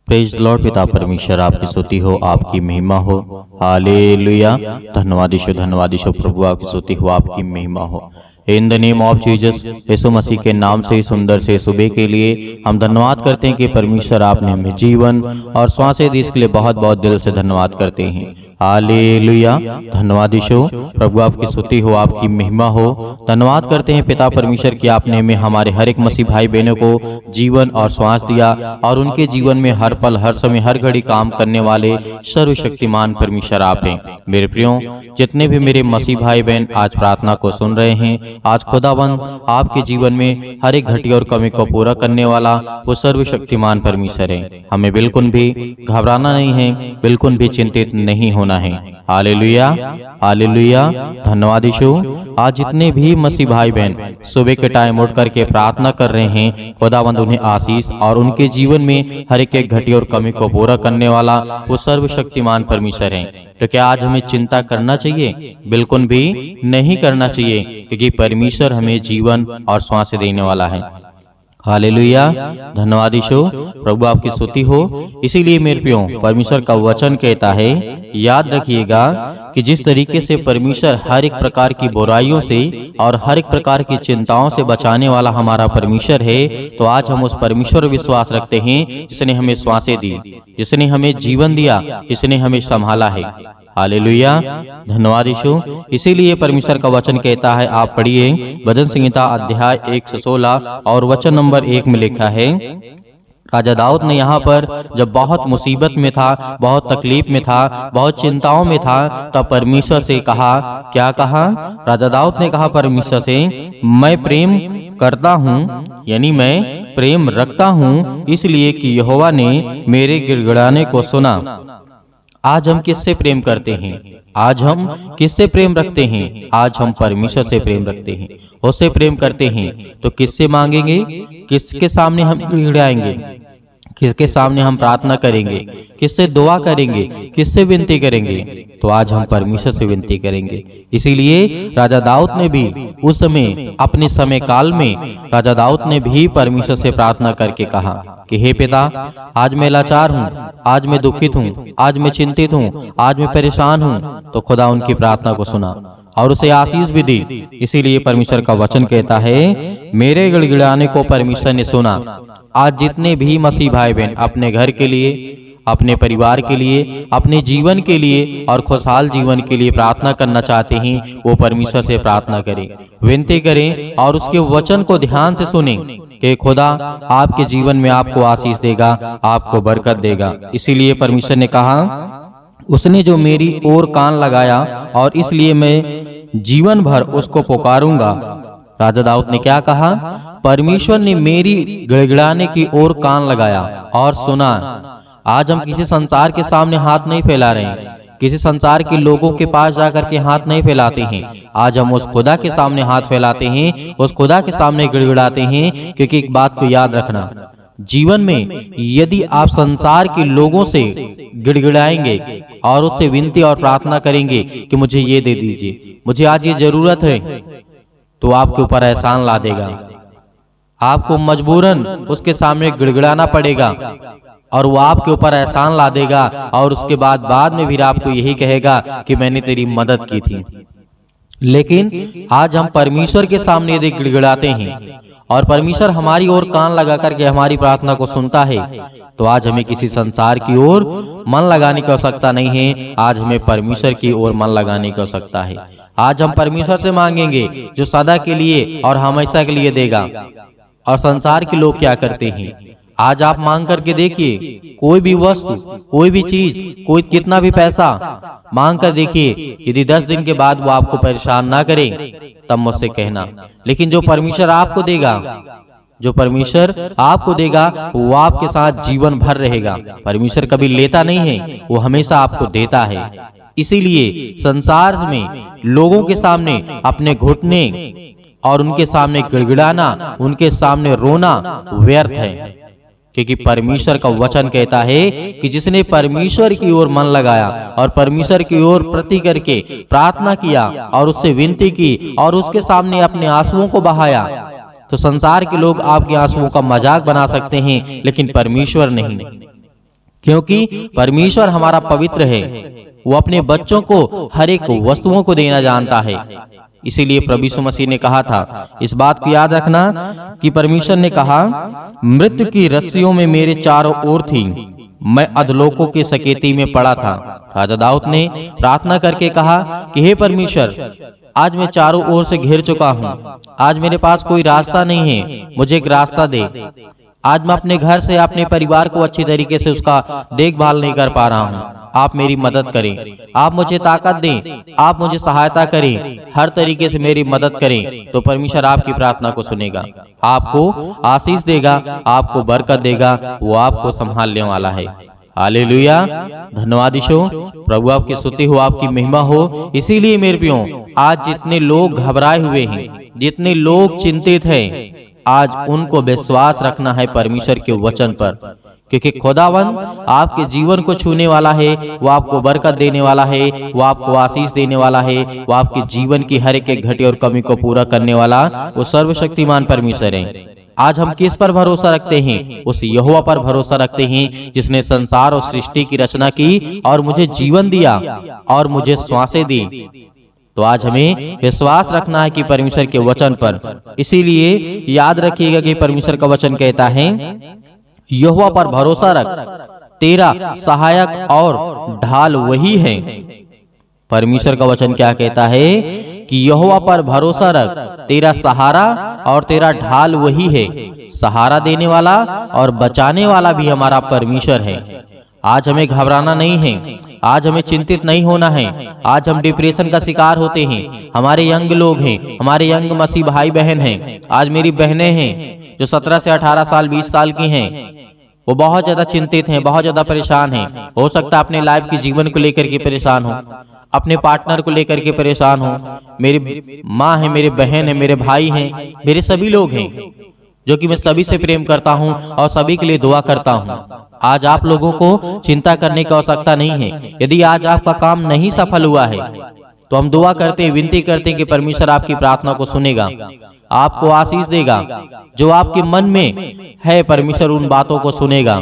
Praise Lord. पिता परमेश्वर आपकी स्तुति हो, आपकी महिमा हो। हालेलुया। धन्यवाद यीशु प्रभु, आपकी स्तुति हो, आपकी महिमा हो। In the name of Jesus, यीशु मसीह के नाम से सुंदर से सुबह के लिए हम धन्यवाद करते हैं कि परमेश्वर आपने हमें जीवन और श्वासें दी, इसके लिए बहुत बहुत दिल से धन्यवाद करते हैं। हालेलुया। धन्यवाद यीशु प्रभु, आपकी स्तुति हो, आपकी महिमा हो। धन्यवाद करते हैं पिता परमेश्वर कि आपने हमें हमारे हर एक मसीह भाई बहनों को जीवन और श्वास दिया और उनके जीवन में हर पल हर समय हर घड़ी काम करने वाले सर्वशक्तिमान परमेश्वर आप हैं। मेरे प्रियो, जितने भी मेरे मसीह भाई बहन आज प्रार्थना को सुन रहे हैं, आज खुदाबंद आपके जीवन में हर एक घटी और कमी को पूरा करने वाला वो सर्वशक्तिमान परमेश्वर है। हमें बिल्कुल भी घबराना नहीं है, बिल्कुल भी चिंतित नहीं होना है। Hallelujah, hallelujah. धन्यवाद यीशु। आज जितने भी मसीह भाई बहन सुबह के टाइम उठ करके प्रार्थना कर रहे हैं, खुदाबंद उन्हें आशीष और उनके जीवन में हर एक घटी और कमी को पूरा करने वाला वो सर्वशक्तिमान परमेश्वर है। तो क्या आज हमें चिंता करना चाहिए? बिल्कुल भी नहीं करना चाहिए, क्योंकि परमेश्वर हमें जीवन और श्वास देने वाला है। हालेलुया। धन्यवाद यीशु प्रभु, आपकी स्तुति हो। इसीलिए मेरे प्रियो, परमेश्वर का वचन कहता है, याद रखिएगा कि जिस तरीके से परमेश्वर हर एक प्रकार की बुराइयों से और हर एक प्रकार की चिंताओं से बचाने वाला हमारा परमेश्वर है, तो आज हम उस परमेश्वर पर विश्वास रखते हैं जिसने हमें श्वासें दी, जिसने हमें जीवन दिया, जिसने हमें संभाला है। हालेलुया। धन्यवाद यीशु। इसीलिए परमेश्वर का वचन कहता है, आप पढ़िए भजन संहिता अध्याय 116 और वचन नंबर 1 में लिखा है, राजा दाऊद ने यहाँ पर जब बहुत मुसीबत में था, बहुत तकलीफ में था, बहुत चिंताओं में था, तब परमेश्वर से कहा। क्या कहा? राजा दाऊद ने कहा परमेश्वर से, मैं प्रेम करता हूँ, यानी मैं प्रेम रखता हूँ, इसलिए कि यहोवा ने मेरे गिड़गिड़ाने को सुना। आज हम किससे प्रेम करते हैं? आज हम किससे प्रेम रखते हैं? आज हम परमेश्वर से प्रेम रखते हैं, उससे प्रेम करते हैं। तो किससे मांगेंगे? किसके सामने हम गिड़गिड़ाएंगे? किसके सामने हम प्रार्थना करेंगे? किससे दुआ करेंगे? किससे विनती करेंगे? तो आज हम परमेश्वर से विनती करेंगे। इसीलिए राजा दाऊद ने भी उस समय, अपने समय काल में राजा दाऊद ने भी परमेश्वर से प्रार्थना करके कहा कि हे पिता, आज मैं लाचार हूँ, आज मैं दुखित हूँ, आज मैं चिंतित हूँ, आज मैं परेशान हूँ। तो खुदा उनकी प्रार्थना को सुना और उसे आशीष भी दी। इसीलिए परमेश्वर का वचन कहता है, मेरे गिड़गिड़ाने को परमेश्वर ने सुना। आज जितने भी मसीह भाई बहन अपने घर के लिए, अपने परिवार के लिए, अपने जीवन के लिए और खुशहाल जीवन के लिए प्रार्थना करना चाहते हैं, वो परमेश्वर से प्रार्थना करें, विनती करें और उसके वचन को ध्यान से सुनें कि खुदा आपके जीवन में आपको आशीष देगा, आपको बरकत देगा। इसीलिए परमेश्वर ने कहा, उसने जो मेरी ओर कान लगाया और इसलिए मैं जीवन भर उसको पुकारूंगा। राजा दाऊद ने क्या कहा? परमेश्वर ने मेरी गिड़गिड़ाने की ओर कान लगाया और सुना। आज हम किसी संसार के सामने हाथ नहीं फैला रहे हैं, किसी संसार के लोगों के पास जाकर के हाथ नहीं फैलाते हैं। आज हम उस खुदा के सामने हाथ फैलाते हैं, उस खुदा के सामने गिड़गिड़ाते हैं। क्योंकि एक बात को याद रखना, जीवन में यदि आप संसार के लोगों से गिड़गिड़ाएंगे और उससे विनती और प्रार्थना करेंगे कि मुझे ये दे दीजिए, मुझे आज ये जरूरत है, तो आपके ऊपर एहसान ला देगा। आपको मजबूरन उसके सामने गिड़गिड़ाना पड़ेगा और वो आपके ऊपर एहसान ला देगा और उसके बाद में भी आपको यही कहेगा कि मैंने तेरी मदद की थी। लेकिन आज हम परमेश्वर के सामने यदि गिड़गिड़ाते हैं और परमेश्वर हमारी ओर कान लगा करके हमारी प्रार्थना को सुनता है, तो आज हमें किसी संसार की ओर मन लगाने की आवश्यकता नहीं है। आज हमें परमेश्वर की ओर मन लगाने की आवश्यकता है। आज हम परमेश्वर से मांगेंगे जो सदा के लिए और हमेशा के लिए देगा। और संसार के लोग क्या करते हैं? आज आप मांग करके देखिए, कोई भी वस्तु, कोई भी चीज, कोई कितना भी पैसा मांग कर देखिए, यदि 10 दिन के बाद वो आपको परेशान ना करे, तब मुझसे कहना। लेकिन जो परमेश्वर आपको देगा, जो परमेश्वर आपको देगा, वो आपके साथ जीवन भर रहेगा। परमेश्वर कभी लेता नहीं है, वो हमेशा आपको देता है। इसीलिए संसार में लोगों के सामने अपने घुटने और उनके सामने गिड़गिड़ाना, उनके सामने रोना व्यर्थ है। क्योंकि परमेश्वर का वचन कहता है कि जिसने परमेश्वर की ओर मन लगाया और परमेश्वर की ओर प्रति करके प्रार्थना किया और उससे विनती की और उसके सामने अपने आंसुओं को बहाया, तो संसार के लोग आपके आंसुओं का मजाक बना सकते हैं, लेकिन परमेश्वर नहीं। क्योंकि परमेश्वर हमारा पवित्र है, वो अपने बच्चों को हर एक वस्तुओं को देना जानता है। इसीलिए प्रभु यीशु मसीह ने कहा था, इस बात को याद रखना कि परमेश्वर ने कहा, मृत्यु की रस्सियों में मेरे चारों ओर थी, मैं अधलोकों के सकेती में पड़ा था। राजा दाऊद ने प्रार्थना करके कहा कि हे परमेश्वर, आज मैं चारों ओर से घिर चुका हूँ, आज मेरे पास कोई रास्ता नहीं है, मुझे एक रास्ता दे। आज मैं अपने घर से अपने परिवार को अच्छी तरीके से उसका देखभाल नहीं कर पा रहा हूँ, आप मेरी मदद करें, आप मुझे ताकत दें, आप मुझे सहायता करें, हर तरीके से मेरी मदद करें। तो परमेश्वर आपकी प्रार्थना को सुनेगा, आपको आशीष देगा, आपको बरकत देगा, वो आपको संभालने वाला है। हालेलुया, धन्यवाद यीशु, प्रभु आपकी स्तुति हो, आपकी महिमा हो। इसीलिए मेरे प्रियो, आज जितने लोग घबराए हुए हैं, जितने लोग चिंतित हैं, आज उनको विश्वास रखना है परमेश्वर के वचन पर, क्योंकि खुदावंद आपके जीवन को छूने वाला है, वो आपको बरकत देने वाला है, वो आपको आशीष देने वाला है, वो आपके जीवन की हर एक घटी और कमी को पूरा करने वाला वो सर्वशक्तिमान परमेश्वर है। आज हम किस पर भरोसा रखते हैं? उस यहोवा पर भरोसा रखते हैं जिसने संसार और सृष्टि की रचना की और मुझे जीवन दिया और मुझे श्वासें दी। तो आज हमें विश्वास रखना है कि परमेश्वर के वचन पर। इसीलिए याद रखिएगा कि परमेश्वर का वचन कहता है, यहोवा पर भरोसा रख, तेरा सहायक और ढाल वही है। परमेश्वर का वचन क्या कहता है कि यहोवा पर भरोसा रख, तेरा सहारा और तेरा ढाल वही है। सहारा देने वाला और बचाने वाला भी हमारा परमेश्वर है। आज हमें घबराना नहीं है, आज हमें चिंतित नहीं होना है। आज हम डिप्रेशन का शिकार होते हैं, हमारे यंग लोग हैं, हमारे यंग मसीह भाई बहन हैं, आज मेरी बहनें हैं जो 17 से 18 साल 20 साल की हैं, वो बहुत ज्यादा चिंतित हैं, बहुत ज्यादा परेशान हैं। हो सकता है अपने लाइफ के जीवन को लेकर के परेशान हो, अपने पार्टनर को लेकर के परेशान हो। मेरी माँ है, मेरे बहन है, मेरे भाई हैं, मेरे सभी लोग हैं जो कि मैं सभी से प्रेम करता हूं और सभी के लिए दुआ करता हूं। आज आप लोगों को चिंता करने की आवश्यकता नहीं है। यदि आज आपका काम नहीं सफल हुआ है तो हम दुआ करते हैं, विनती करते हैं कि परमेश्वर आपकी प्रार्थना को सुनेगा, आपको आशीष देगा। जो आपके मन में है परमेश्वर उन बातों को सुनेगा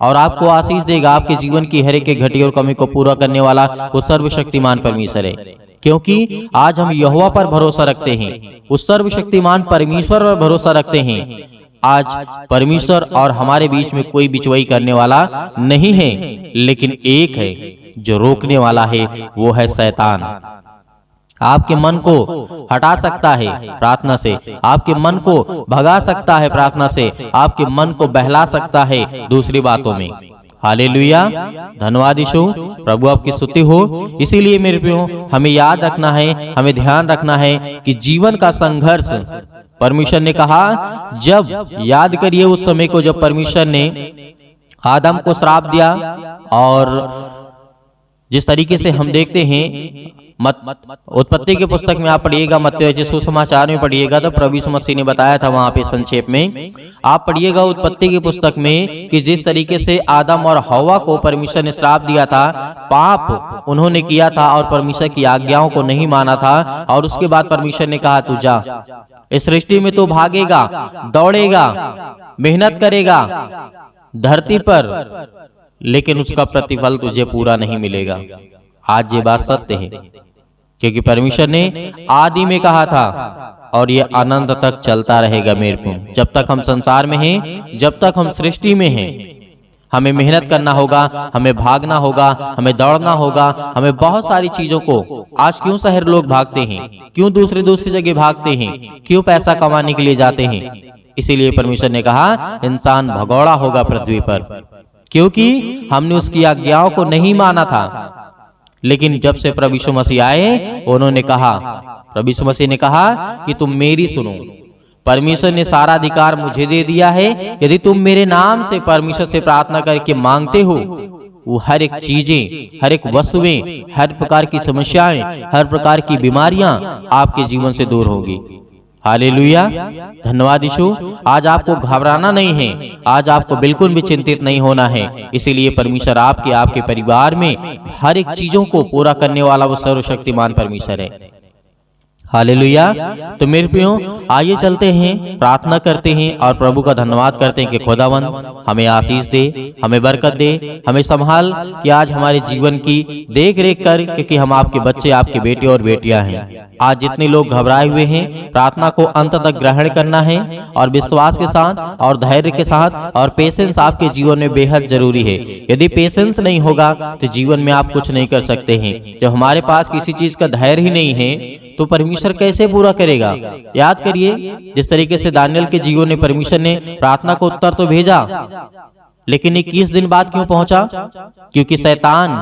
और आपको आशीष देगा। आपके जीवन की हर एक घटी और कमी को पूरा करने वाला वो सर्वशक्तिमान परमेश्वर है। क्योंकि आज हम यहोवा पर भरोसा रखते हैं, उस सर्वशक्तिमान परमेश्वर पर भरोसा रखते हैं। आज परमेश्वर और हमारे बीच में कोई बिचवाई करने वाला नहीं है, लेकिन एक है जो रोकने वाला है, वो है शैतान। आपके मन को हटा सकता है प्रार्थना से, आपके मन को भगा सकता है प्रार्थना से, आपके मन को बहला सकता है दूसरी बातों में। हालेलुया, धन्यवाद यीशु, प्रभु आपकी स्तुति हो। इसीलिए मेरे प्रियो, हमें याद रखना है, हमें ध्यान रखना है कि जीवन का संघर्ष, परमेश्वर ने कहा, जब याद करिए उस समय को जब परमेश्वर ने आदम को श्राप दिया, और जिस तरीके से हम देखते हैं उत्पत्ति के पुस्तक में आप पढ़िएगा, मत्ती सुसमाचार में पढ़िएगा, तो प्रभु यीशु मसीह ने बताया था वहां पे संक्षेप में आप पढ़िएगा उत्पत्ति की पुस्तक में कि जिस तरीके से आदम और हव्वा को परमेश्वर ने श्राप दिया था, पाप उन्होंने किया था और परमेश्वर की आज्ञाओं को नहीं माना था। और उसके बाद परमेश्वर ने कहा, तू जा, इस सृष्टि में तू भागेगा, दौड़ेगा, मेहनत करेगा धरती पर, लेकिन उसका प्रतिफल तुझे पूरा नहीं मिलेगा। आज ये बात सत्य है, क्योंकि परमेश्वर ने आदि में कहा था और ये अनंत तक चलता रहेगा। मेरे को जब तक हम संसार में हैं, जब तक हम सृष्टि में हैं, हमें मेहनत करना होगा, हमें भागना होगा, हमें दौड़ना होगा, हमें बहुत सारी चीजों को। आज क्यों शहर लोग भागते हैं, क्यों दूसरी जगह भागते हैं, क्यों पैसा कमाने के लिए जाते हैं? इसीलिए परमेश्वर ने कहा इंसान भगौड़ा होगा पृथ्वी पर, क्योंकि हमने उसकी आज्ञाओं को नहीं माना था। लेकिन जब से प्रभु यीशु मसीह आए, उन्होंने कहा, प्रभु यीशु मसीह ने कहा कि तुम मेरी सुनो, परमेश्वर ने सारा अधिकार मुझे दे दिया है। यदि तुम मेरे नाम से परमेश्वर से प्रार्थना करके मांगते हो, वो हर एक चीजें, हर एक वस्तुएं, हर प्रकार की समस्याएं, हर प्रकार की बीमारियां आपके जीवन से दूर होगी। हालेलुया, धन्यवाद यीशु। आज आपको घबराना नहीं है, आज आपको बिल्कुल भी चिंतित नहीं होना है। इसीलिए परमेश्वर आपके परिवार में हर एक चीजों को पूरा करने वाला वो सर्वशक्तिमान परमेश्वर है। हालेलुया। तो मेरे प्रियो, आइए चलते हैं, प्रार्थना करते हैं और प्रभु का धन्यवाद करते हैं कि खुदावंद हमें आशीष दे, हमें बरकत दे, हमें संभाल कि आज हमारे जीवन की देख रेख कर, क्योंकि हम आपके बच्चे, आपके बेटे और बेटियां हैं। आज जितने लोग घबराए हुए हैं, प्रार्थना को अंत तक ग्रहण करना है और विश्वास के साथ और धैर्य के साथ, और पेशेंस आपके जीवन में बेहद जरूरी है। यदि पेशेंस नहीं होगा तो जीवन में आप कुछ नहीं कर सकते हैं। जब हमारे पास किसी चीज का धैर्य ही नहीं है तो परमेश्वर कैसे पूरा करेगा। याद करिए, जिस तरीके से दानियल के जीवन में परमेश्वर ने प्रार्थना को उत्तर तो भेजा, लेकिन 21 दिन बाद क्यों पहुंचा? क्योंकि शैतान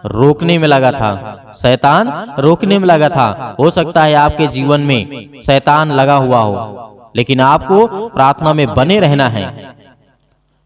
रोकने में लगा था। शैतान रोकने में लगा था। हो सकता है आपके जीवन में शैतान लगा हुआ हो, लेकिन आपको प्रार्थना में बने रहना है।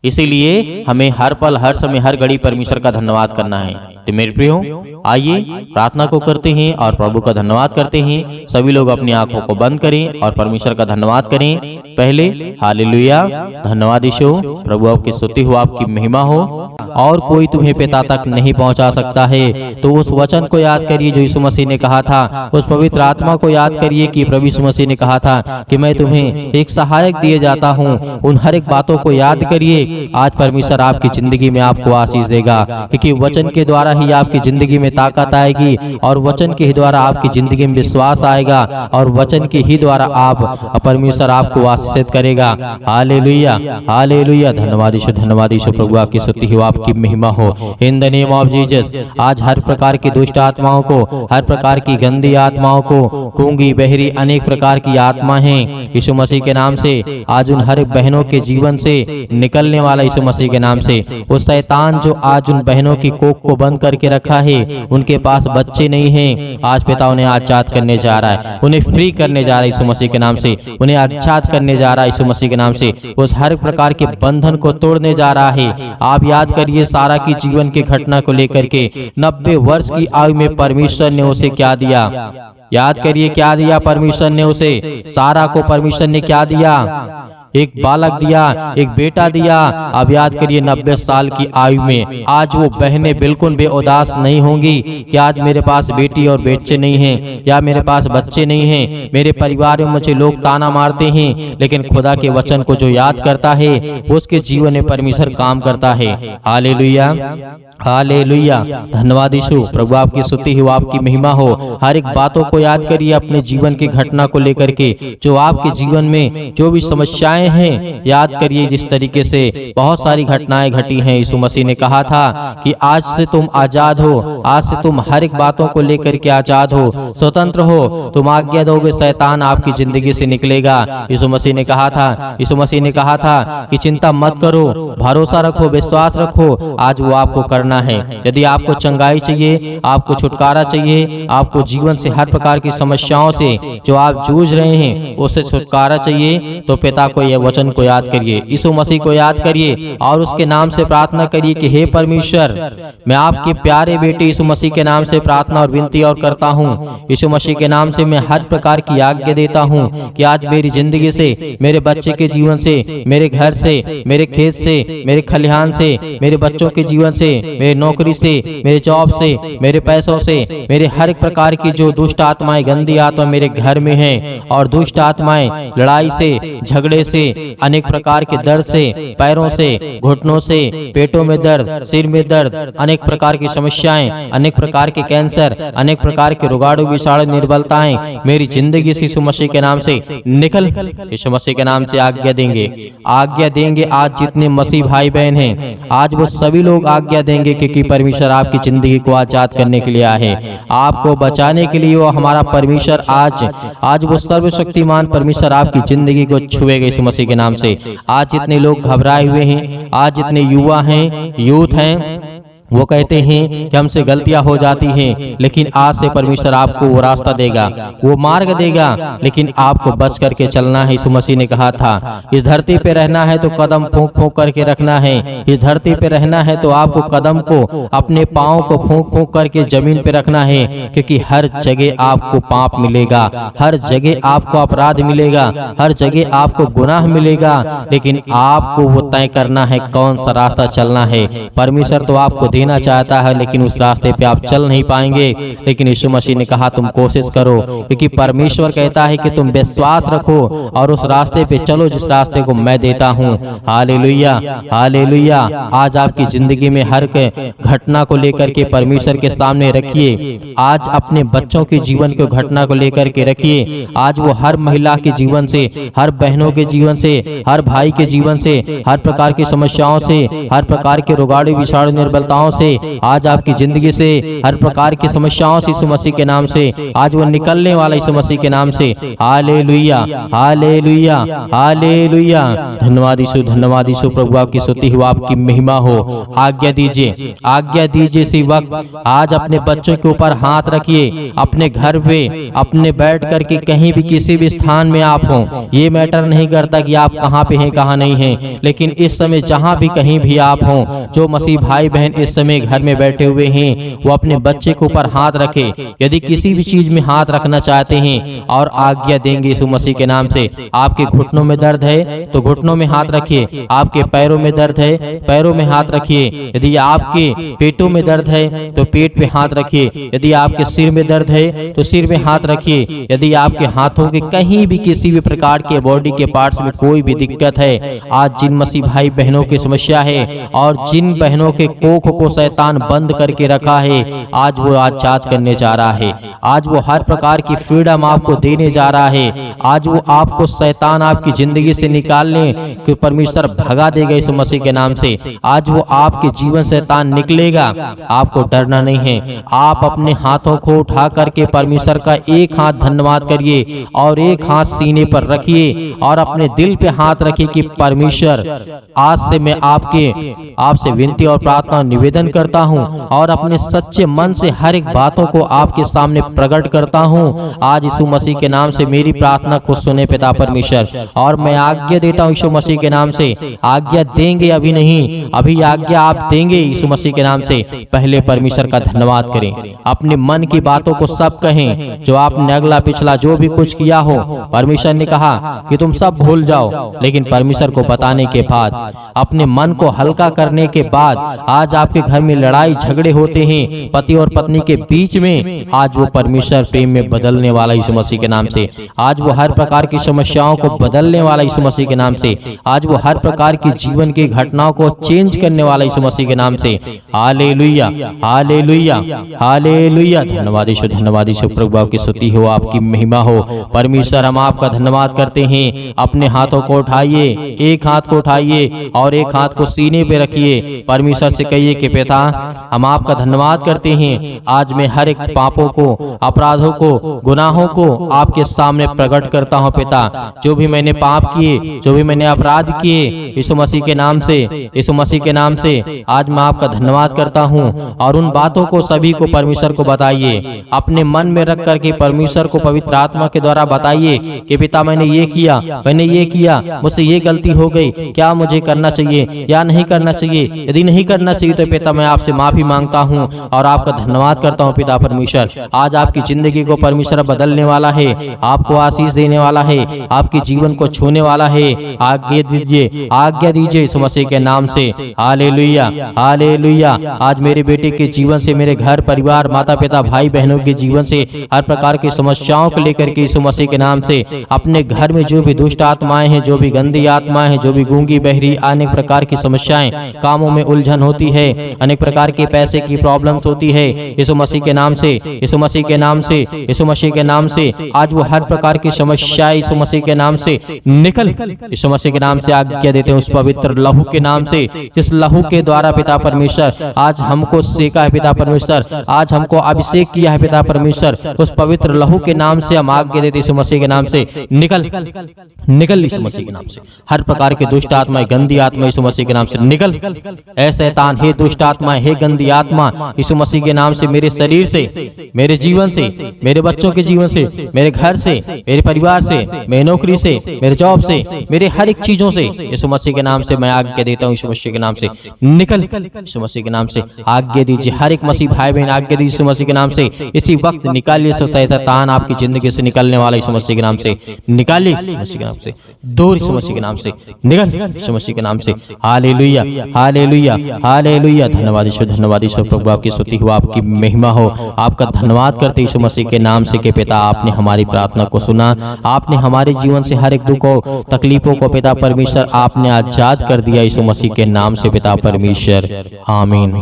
इसीलिए हमें हर पल, हर समय, हर घड़ी परमेश्वर का धन्यवाद करना है। तो मेरे प्रियो, आइए प्रार्थना को करते हैं और प्रभु का धन्यवाद करते हैं। सभी लोग अपनी आंखों को बंद करें और परमेश्वर का धन्यवाद करें। पहले हालेलुया, धन्यवाद यीशु, प्रभु आपकी स्तुति हो, आपकी महिमा हो। और कोई तुम्हें पिता तक नहीं पहुंचा सकता है। तो उस वचन को याद करिए जो यीशु मसीह ने कहा था, उस पवित्र आत्मा को याद करिए कि प्रभु यीशु मसीह ने कहा था कि मैं तुम्हें एक सहायक दिए जाता हूँ। उन हर एक बातों को याद करिए। आज परमेश्वर आपकी जिंदगी में आपको आशीष देगा, क्योंकि वचन के द्वारा ही आपकी जिंदगी में ताकत आएगी, और वचन के ही द्वारा आपकी जिंदगी में विश्वास आएगा, और वचन के ही द्वारा आप परमेश्वर आपको आशीषित करेगा। हालेलुया, हालेलुया, धन्यवाद यीशु, धन्यवाद यीशु, प्रभु आपकी स्तुति हो, आपकी महिमा हो। In the name of Jesus, आज हर प्रकार की दुष्ट आत्माओं को, हर प्रकार की गंदी आत्माओं को, गूंगी, बहरी, अनेक प्रकार की आत्मा हैं, यीशु मसीह के नाम से आज उन हर बहनों के जीवन से निकलने वाला यीशु मसीह के नाम से। उस शैतान जो आज उन बहनों की कोख को बंद करके रखा है, उनके पास बच्चे नहीं हैं, आज पिता उन्हें आजाद करने जा रहा है, उन्हें फ्री करने जा रहा है यीशु मसीह के नाम से, उन्हें आजाद करने जा रहा है यीशु मसीह के नाम से। उस हर प्रकार के बंधन को तोड़ने जा रहा है। आप याद करिए सारा की जीवन की घटना को लेकर के 90 वर्ष की आयु में परमेश्वर ने उसे क्या दिया? याद करिए क्या दिया परमेश्वर ने उसे? सारा को परमेश्वर ने क्या दिया? एक बालक दिया, एक बेटा दिया। अब याद करिए 90 साल की आयु में आज वो बहनें बिल्कुल बेउदास नहीं होंगी कि आज मेरे पास बेटी और बच्चे नहीं हैं, या मेरे पास बच्चे नहीं हैं, मेरे परिवार में मुझे लोग ताना मारते हैं, लेकिन खुदा के वचन को जो याद करता है उसके जीवन में परमेश्वर काम करता है। हालेलुया, हालेलुया, धन्यवाद यीशु, प्रभु आपकी स्तुति हो, आपकी महिमा हो। हर एक बातों को याद करिए अपने जीवन की घटना को लेकर के, जो आपके जीवन में जो भी समस्याएं हैं, याद करिए जिस तरीके से बहुत सारी घटनाएं घटी हैं। यीशु मसीह ने कहा था कि आज से तुम आजाद हो, आज से तुम हर एक बातों को लेकर के आजाद हो, स्वतंत्र हो, तुम आज्ञा दोगे शैतान आपकी जिंदगी से निकलेगा। यीशु मसीह ने कहा था, यीशु मसीह ने कहा था कि चिंता मत करो, भरोसा रखो, विश्वास रखो, आज वो आपको करना है। यदि आपको चंगाई चाहिए, आपको छुटकारा चाहिए, आपको जीवन से हर प्रकार की समस्याओं से जो आप जूझ रहे हैं उससे छुटकारा चाहिए, तो पिता को यह वचन को याद करिए, यीशु मसीह को याद करिए और उसके नाम से प्रार्थना करिए कि हे परमेश्वर, मैं आपके प्यारे बेटे यीशु मसीह के नाम से प्रार्थना और विनती और करता हूँ। यीशु मसीह के नाम से मैं हर प्रकार की आज्ञा देता हूँ कि आज मेरी जिंदगी से, मेरे बच्चे के जीवन से, मेरे घर से, मेरे खेत से, मेरे खलिहान से, मेरे बच्चों के जीवन से, मेरे नौकरी से, मेरे जॉब से, मेरे पैसों से, मेरे हर एक प्रकार की जो दुष्ट आत्माएं, गंदी आत्मा मेरे घर में हैं, और दुष्ट आत्माएं लड़ाई से, झगड़े से, अनेक प्रकार के दर्द से, पैरों से, घुटनों से, पेटों में दर्द, सिर में दर्द, अनेक प्रकार की समस्याएं, अनेक प्रकार के कैंसर, अनेक प्रकार के रोगाणु विषाणु निर्बलताएं मेरी जिंदगी से यीशु मसीह के नाम से निकल, यीशु मसीह के नाम से आज्ञा देंगे, आज्ञा देंगे। आज जितने मसीह भाई बहन हैं, आज वो सभी लोग आज्ञा देंगे, क्योंकि परमेश्वर आपकी जिंदगी को आजाद करने के लिए आए हैं, आपको बचाने के लिए। वो हमारा परमेश्वर आज वो सर्वशक्तिमान परमेश्वर आपकी जिंदगी को छुएगा यीशु मसीह के नाम से। आज जितने लोग घबराए हुए हैं, आज जितने युवा हैं, यूथ हैं, वो कहते हैं कि हमसे गलतियां हो जाती हैं, लेकिन आज से परमेश्वर आपको वो रास्ता देगा, वो मार्ग देगा, लेकिन आपको बच करके चलना है। यीशु मसीह ने कहा था इस धरती पे रहना है तो कदम फूंक फूंक करके रखना है। इस धरती पे रहना है तो आपको कदम को, अपने पाँव को फूंक फूंक करके जमीन पे रखना है, क्योंकि हर जगह आपको पाप मिलेगा, हर जगह आपको अपराध मिलेगा, हर जगह आपको गुनाह मिलेगा, लेकिन आपको वो तय करना है कौन सा रास्ता चलना है। परमेश्वर तो आपको देना चाहता है, लेकिन उस रास्ते पे आप चल नहीं पाएंगे। लेकिन यीशु मसीह ने कहा तुम कोशिश करो, क्योंकि परमेश्वर कहता है कि तुम विश्वास रखो और उस रास्ते पे चलो जिस रास्ते को मैं देता हूँ। Hallelujah, hallelujah. आज आपकी जिंदगी में हर घटना को लेकर के परमेश्वर के सामने रखिए। आज अपने बच्चों के जीवन को घटना को लेकर के रखिए। आज वो हर महिला के जीवन से, हर बहनों के जीवन से, हर भाई के जीवन से, हर प्रकार की समस्याओं से, हर प्रकार के रोगाणु विषाणु निर्बलताओं से, आज आपकी जिंदगी से हर प्रकार की समस्याओं से यीशु मसीह के नाम से आज वो निकलने वाला यीशु मसीह के नाम से। Hallelujah, hallelujah, hallelujah. धन्यवाद यीशु, धन्यवाद यीशु। प्रभु आपकी स्तुति हो, आपकी महिमा हो। आज्ञा दीजिए, आज्ञा दीजिए इसी वक्त आज अपने बच्चों के ऊपर हाथ रखिए। अपने घर पे अपने बैठ करके कहीं भी किसी भी स्थान में आप हो, ये मैटर नहीं करता कि आप कहाँ पे हैं कहाँ नहीं हैं, लेकिन इस समय जहाँ भी कहीं भी आप हो, जो मसीह भाई बहन इस समय घर में बैठे हुए हैं, वो अपने बच्चे के ऊपर हाथ रखे। यदि किसी भी चीज में हाथ रखना चाहते हैं और आज्ञा देंगे यीशु मसीह के नाम से। आपके घुटनों में दर्द है तो घुटनों में हाथ रखिए। आपके पैरों में दर्द है, पैरों में हाथ रखिए। यदि आपके पेटों में दर्द है तो पेट पे हाथ रखिए। यदि आपके सिर में दर्द है तो सिर में हाथ रखिए। यदि आपके हाथों के कहीं भी किसी भी प्रकार के बॉडी के पार्ट्स में कोई भी दिक्कत है, आज जिन मसीह भाई बहनों की समस्या है और जिन बहनों के कोख को शैतान बंद करके रखा है, आज वो आजाद करने जा रहा है। आज वो हर प्रकार की फ्रीडम आपको देने जा रहा है। आज वो आपको शैतान आपकी जिंदगी से निकालने के परमेश्वर भगा देगा यीशु मसीह के नाम से। आज वो आपके जीवन से शैतान निकलेगा। आपको डरना नहीं है। आप अपने हाथों को उठा करके परमेश्वर का एक हाथ धन्यवाद करिए और एक हाथ सीने पर रखिए और अपने दिल पे हाथ रखिए कि परमेश्वर आज से मैं आपसे विनती और प्रार्थना निवेदन करता हूँ और अपने सच्चे मन से हर एक बातों को आपके सामने प्रकट करता हूँ। आज यीशु मसीह के नाम से मेरी प्रार्थना को सुने पिता परमेश्वर, और मैं आज्ञा देता हूँ यीशु मसीह के नाम से। आज्ञा देंगे, अभी नहीं, अभी आज्ञा आप देंगे यीशु मसीह के नाम से। पहले परमेश्वर का धन्यवाद करें, अपने मन की बातों को सब कहें। जो आपने अगला पिछला जो भी कुछ किया हो, परमेश्वर ने कहा कि तुम सब भूल जाओ, लेकिन परमेश्वर को बताने के बाद, अपने मन को हल्का करने के बाद, आज आपके घर में लड़ाई झगड़े होते हैं पति और पत्नी के बीच में, आज वो परमेश्वर प्रेम में बदलने वाला यीशु मसीह के नाम से। आज वो हर प्रकार की समस्याओं को बदलने वाला यीशु मसीह के नाम से। आज वो हर प्रकार की जीवन की घटनाओं को चेंज करने वाला यीशु मसीह के नाम से। Hallelujah, hallelujah, hallelujah. धन्यवाद यीशु, धन्यवाद यीशु। प्रभु आपकी स्तुति हो, आपकी महिमा हो। परमेश्वर हम आपका धन्यवाद करते हैं। अपने हाथों को उठाइए, एक हाथ को उठाइए और एक हाथ को सीने पे रखिए। परमेश्वर से कहिए कि पिता हम आपका धन्यवाद करते हैं। आज मैं हर एक पापों को, अपराधों को, गुनाहों को आपके सामने प्रकट करता हूँ पिता। जो भी मैंने पाप किए, जो भी मैंने अपराध किए, यीशु मसीह के नाम से, यीशु मसीह के नाम से आज मैं आपका धन्यवाद करता हूँ। और उन बातों को सभी को परमेश्वर को बताइए। अपने मन में रख करके परमेश्वर को पवित्र आत्मा के द्वारा बताइए कि पिता मैंने ये किया, मैंने ये किया, मुझसे ये गलती हो गई, क्या मुझे करना चाहिए या नहीं करना चाहिए। यदि नहीं करना चाहिए तो पिता मैं आपसे माफी मांगता हूँ और आपका धन्यवाद करता हूँ पिता परमेश्वर। आज आपकी जिंदगी को परमेश्वर बदलने वाला है, आपको आशीष देने वाला है, आपके जीवन को छूने वाला है। आज्ञा दीजिए, आज्ञा दीजिए यीशु मसीह के नाम से। Hallelujah, hallelujah. आज मेरे बेटे के जीवन से, मेरे घर परिवार, माता पिता, भाई बहनों के जीवन से हर प्रकार की समस्याओं को लेकर के यीशु मसीह के नाम से, अपने घर में जो भी दुष्ट आत्माएं हैं, जो भी गंदी आत्माएं हैं, जो भी गूंगी बहरी, अनेक प्रकार की समस्याएं, कामों में उलझन होती है, अनेक प्रकार के पैसे की प्रॉब्लम्स होती है, यीशु मसीह के नाम से, यीशु मसीह के नाम से, यीशु मसीह के नाम से आज वो हर प्रकार की समस्याएं यीशु मसीह के नाम से निकल, यीशु मसीह के नाम से आज्ञा देते हैं उस पवित्र लहू के नाम से, जिस लहू के द्वारा पिता परमेश्वर आज हमको सेका है पिता परमेश्वर, आज हमको अभिषेक किया है पिता परमेश्वर। उस पवित्र लहू के नाम से हम आज्ञा देते यीशु मसीह के नाम से निकल, निकल यीशु मसीह के नाम से। हर प्रकार के दुष्ट आत्मा, गंदी आत्मा यीशु मसीह के नाम से निकल। ऐ शैतान, हे दुष्ट आत्मा, हे गंदी आत्मा, यीशु मसीह के नाम से मेरे शरीर से, मेरे जीवन से, मेरे बच्चों के जीवन से, मेरे घर से, मेरे परिवार से, मेरी नौकरी से, मेरे जॉब से, मेरे हर एक चीजों से यीशु मसीह के नाम से मैं आज्ञा देता हूँ यीशु मसीह के नाम से निकल। यीशु मसीह के नाम से आज्ञा दीजिए, हर एक मसीह भाई बहन आज्ञा दीजिए यीशु मसीह के नाम से। इसी वक्त निकालिए शैतान आपकी जिंदगी से निकलने वाला यीशु मसीह के नाम से निकालिए, यीशु मसीह के नाम से दूर, यीशु मसीह के नाम से निकल, यीशु मसीह के नाम से। Hallelujah, hallelujah, hallelujah. धन्यवाद यीशु प्रभु, आपकी स्तुति हो, आपकी महिमा हो। आपका धन्यवाद करते यीशु मसीह के नाम से कि पिता आपने हमारी प्रार्थना को सुना, आपने हमारे जीवन से हर एक दुख को तकलीफों को पिता परमेश्वर आपने आजाद कर दिया यीशु मसीह के नाम से पिता परमेश्वर, आमीन।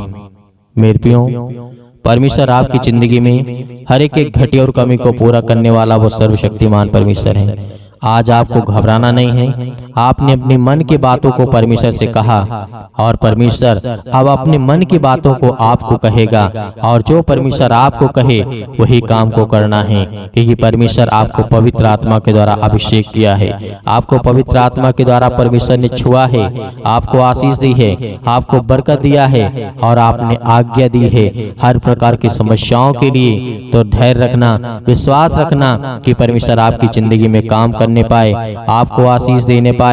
मेरे प्रियो, परमेश्वर आपकी जिंदगी में हर एक घटी और कमी को पूरा करने वाला वो सर्वशक्तिमान परमेश्वर है। आज आपको घबराना नहीं है। आपने अपने मन की बातों को परमेश्वर से कहा और परमेश्वर अब अपने मन की बातों को आपको कहेगा, और जो परमेश्वर आपको कहे वही काम को करना है, क्योंकि परमेश्वर आपको पवित्र आत्मा के द्वारा अभिषेक किया है। आपको पवित्र आत्मा के द्वारा परमेश्वर ने छुआ है, आपको आशीष दी है, आपको बरकत दिया है और आपने आज्ञा दी है हर प्रकार की समस्याओं के लिए। तो धैर्य रखना, विश्वास रखना कि परमेश्वर आपकी जिंदगी में काम करने पाए, आपको आशीष देने पाए।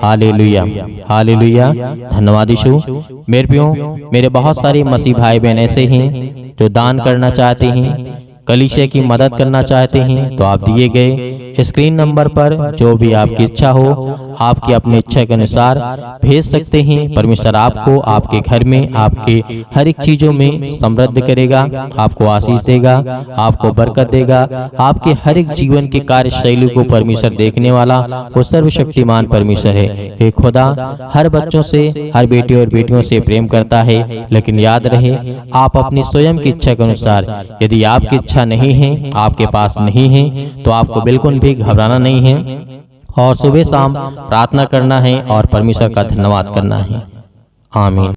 हालेलुया, हालेलुया, धन्यवाद यीशु। मेरे प्रियो, मेरे बहुत सारे मसीह भाई बहन ऐसे हैं जो दान करना चाहते हैं, कलीसिया की मदद करना चाहते हैं, तो आप दिए गए स्क्रीन नंबर पर जो भी आपकी इच्छा हो, आपकी अपनी इच्छा के अनुसार भेज सकते हैं। परमेश्वर आपको आपके घर में, आपके हर एक चीजों में समृद्ध करेगा, आपको आशीष देगा, आपको बरकत देगा। आपके हर एक जीवन के कार्यशैली को परमेश्वर देखने वाला वो सर्वशक्तिमान परमेश्वर है। हे खुदा हर बच्चों से, हर बेटी और बेटियों से प्रेम करता है, लेकिन याद रहे आप अपनी स्वयं की इच्छा के अनुसार, यदि आपकी इच्छा नहीं है, आपके पास नहीं है, तो आपको बिल्कुल भी घबराना नहीं है और सुबह शाम प्रार्थना करना है और परमेश्वर का धन्यवाद करना है। आमीन।